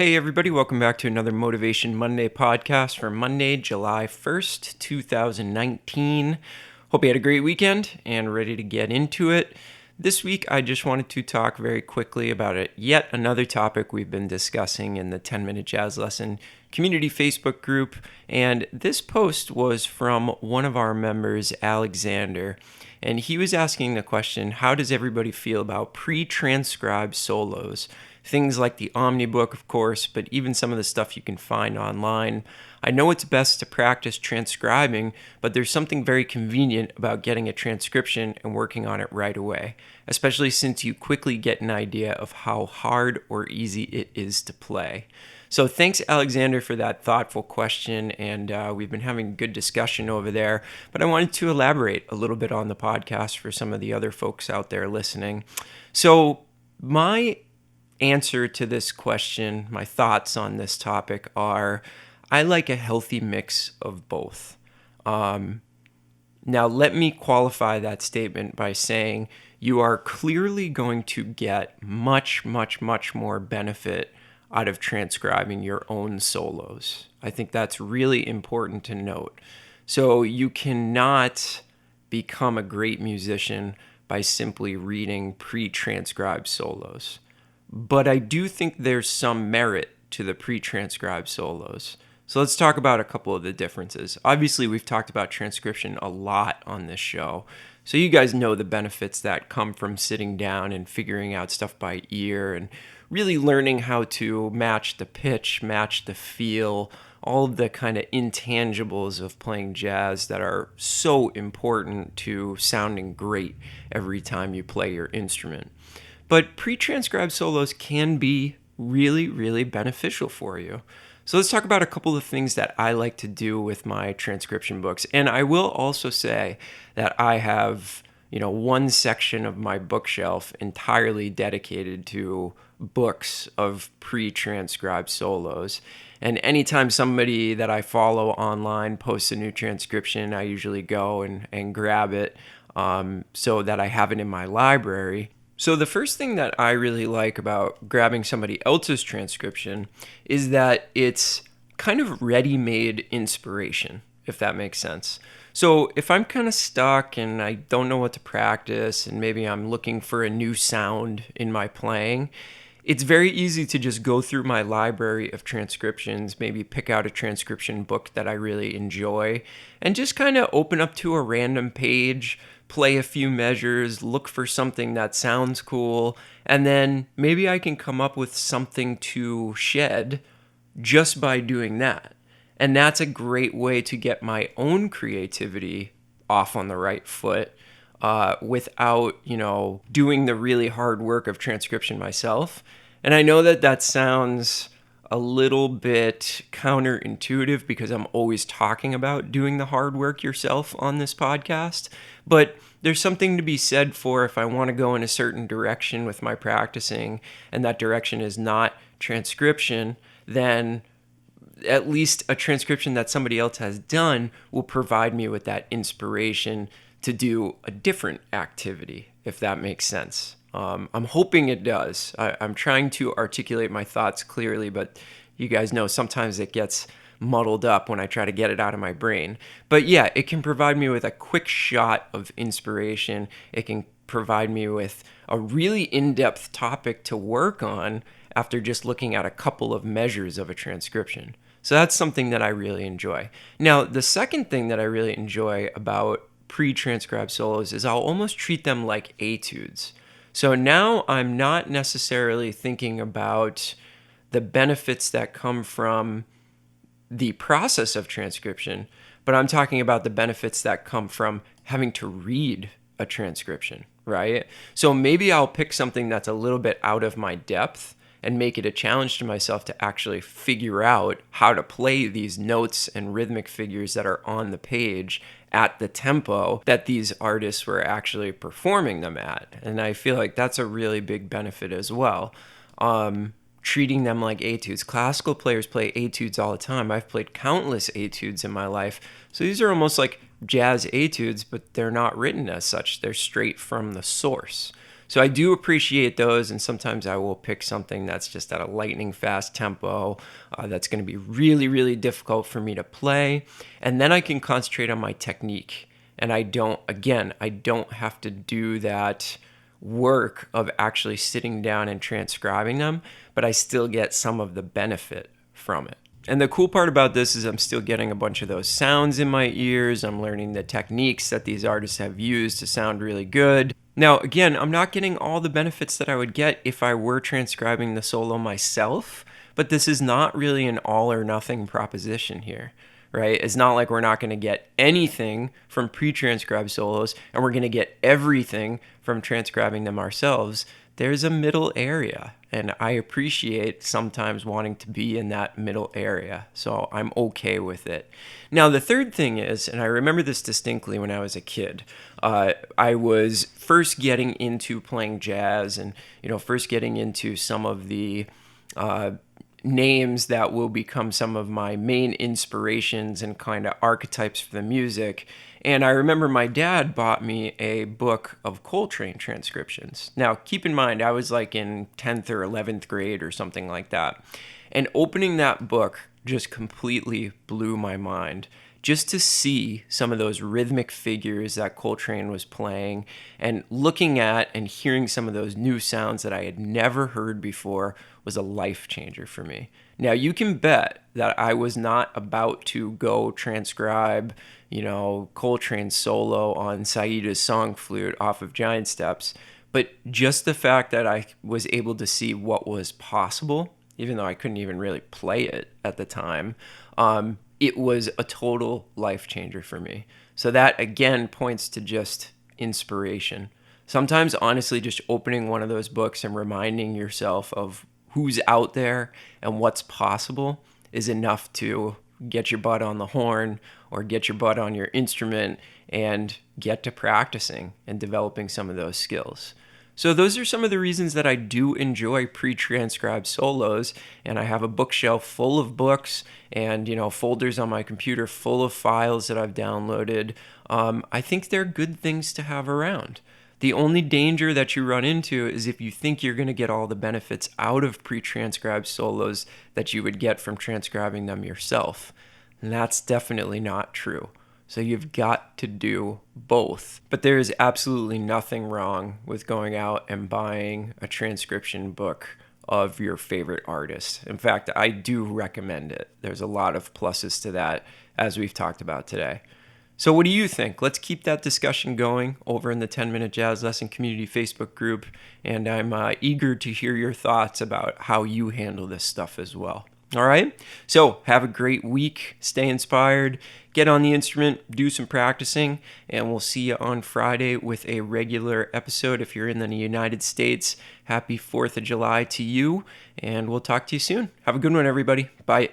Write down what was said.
Hey everybody, welcome back to another Motivation Monday podcast for Monday, July 1st, 2019. Hope you had a great weekend and ready to get into it. This week I just wanted to talk very quickly about yet another topic we've been discussing in the 10-Minute Jazz Lesson community Facebook group, and this post was from one of our members, Alexander, and he was asking the question, how does everybody feel about pre-transcribed solos? Things like the Omnibook, of course, but even some of the stuff you can find online. I know it's best to practice transcribing, but there's something very convenient about getting a transcription and working on it right away, especially since you quickly get an idea of how hard or easy it is to play. So thanks, Alexander, for that thoughtful question, and we've been having good discussion over there, but I wanted to elaborate a little bit on the podcast for some of the other folks out there listening. So my answer to this question, my thoughts on this topic are, I like a healthy mix of both. Now, let me qualify that statement by saying you are clearly going to get much, much, much more benefit out of transcribing your own solos. I think that's really important to note. So you cannot become a great musician by simply reading pre-transcribed solos. But I do think there's some merit to the pre-transcribed solos. So let's talk about a couple of the differences. Obviously, we've talked about transcription a lot on this show. So you guys know the benefits that come from sitting down and figuring out stuff by ear and really learning how to match the pitch, match the feel, all of the kind of intangibles of playing jazz that are so important to sounding great every time you play your instrument. But pre-transcribed solos can be really, really beneficial for you. So let's talk about a couple of things that I like to do with my transcription books. And I will also say that I have, one section of my bookshelf entirely dedicated to books of pre-transcribed solos. And anytime somebody that I follow online posts a new transcription, I usually go and grab it so that I have it in my library. So the first thing that I really like about grabbing somebody else's transcription is that it's kind of ready-made inspiration, if that makes sense. So if I'm kind of stuck and I don't know what to practice and maybe I'm looking for a new sound in my playing, it's very easy to just go through my library of transcriptions, maybe pick out a transcription book that I really enjoy, and just kind of open up to a random page, play a few measures, look for something that sounds cool, and then maybe I can come up with something to shed just by doing that. And that's a great way to get my own creativity off on the right foot without, doing the really hard work of transcription myself. And I know that sounds a little bit counterintuitive because I'm always talking about doing the hard work yourself on this podcast, but there's something to be said for if I want to go in a certain direction with my practicing and that direction is not transcription, then at least a transcription that somebody else has done will provide me with that inspiration to do a different activity, if that makes sense. I'm hoping it does. I'm trying to articulate my thoughts clearly, but you guys know sometimes it gets muddled up when I try to get it out of my brain. But yeah, it can provide me with a quick shot of inspiration. It can provide me with a really in-depth topic to work on after just looking at a couple of measures of a transcription. So that's something that I really enjoy. Now, the second thing that I really enjoy about pre-transcribed solos is I'll almost treat them like etudes. So now I'm not necessarily thinking about the benefits that come from the process of transcription, but I'm talking about the benefits that come from having to read a transcription, right? So maybe I'll pick something that's a little bit out of my depth and make it a challenge to myself to actually figure out how to play these notes and rhythmic figures that are on the page at the tempo that these artists were actually performing them at. And I feel like that's a really big benefit as well. Treating them like etudes. Classical players play etudes all the time. I've played countless etudes in my life. So these are almost like jazz etudes, but they're not written as such. They're straight from the source. So I do appreciate those, and sometimes I will pick something that's just at a lightning fast tempo that's going to be really, really difficult for me to play, and then I can concentrate on my technique. And I don't have to do that work of actually sitting down and transcribing them, but I still get some of the benefit from it. And the cool part about this is I'm still getting a bunch of those sounds in my ears. I'm learning the techniques that these artists have used to sound really good. Now, again, I'm not getting all the benefits that I would get if I were transcribing the solo myself, but this is not really an all or nothing proposition here, right? It's not like we're not going to get anything from pre-transcribed solos and we're going to get everything from transcribing them ourselves. There's a middle area, and I appreciate sometimes wanting to be in that middle area, so I'm okay with it. Now, the third thing is, and I remember this distinctly when I was a kid, I was first getting into playing jazz and, first getting into some of the names that will become some of my main inspirations and kind of archetypes for the music. And I remember my dad bought me a book of Coltrane transcriptions. Now, keep in mind, I was like in 10th or 11th grade or something like that. And opening that book just completely blew my mind. Just to see some of those rhythmic figures that Coltrane was playing and looking at and hearing some of those new sounds that I had never heard before was a life changer for me. Now, you can bet that I was not about to go transcribe, Coltrane's solo on Saida's song flute off of Giant Steps, but just the fact that I was able to see what was possible, even though I couldn't even really play it at the time, it was a total life changer for me. So that, again, points to just inspiration. Sometimes, honestly, just opening one of those books and reminding yourself of who's out there and what's possible is enough to get your butt on the horn or get your butt on your instrument and get to practicing and developing some of those skills. So those are some of the reasons that I do enjoy pre-transcribed solos, and I have a bookshelf full of books and, folders on my computer full of files that I've downloaded. I think they're good things to have around. The only danger that you run into is if you think you're going to get all the benefits out of pre-transcribed solos that you would get from transcribing them yourself. And that's definitely not true. So you've got to do both. But there is absolutely nothing wrong with going out and buying a transcription book of your favorite artist. In fact, I do recommend it. There's a lot of pluses to that, as we've talked about today. So what do you think? Let's keep that discussion going over in the 10-Minute Jazz Lesson Community Facebook group, and I'm eager to hear your thoughts about how you handle this stuff as well. All right? So have a great week. Stay inspired. Get on the instrument. Do some practicing, and we'll see you on Friday with a regular episode. If you're in the United States, happy 4th of July to you, and we'll talk to you soon. Have a good one, everybody. Bye.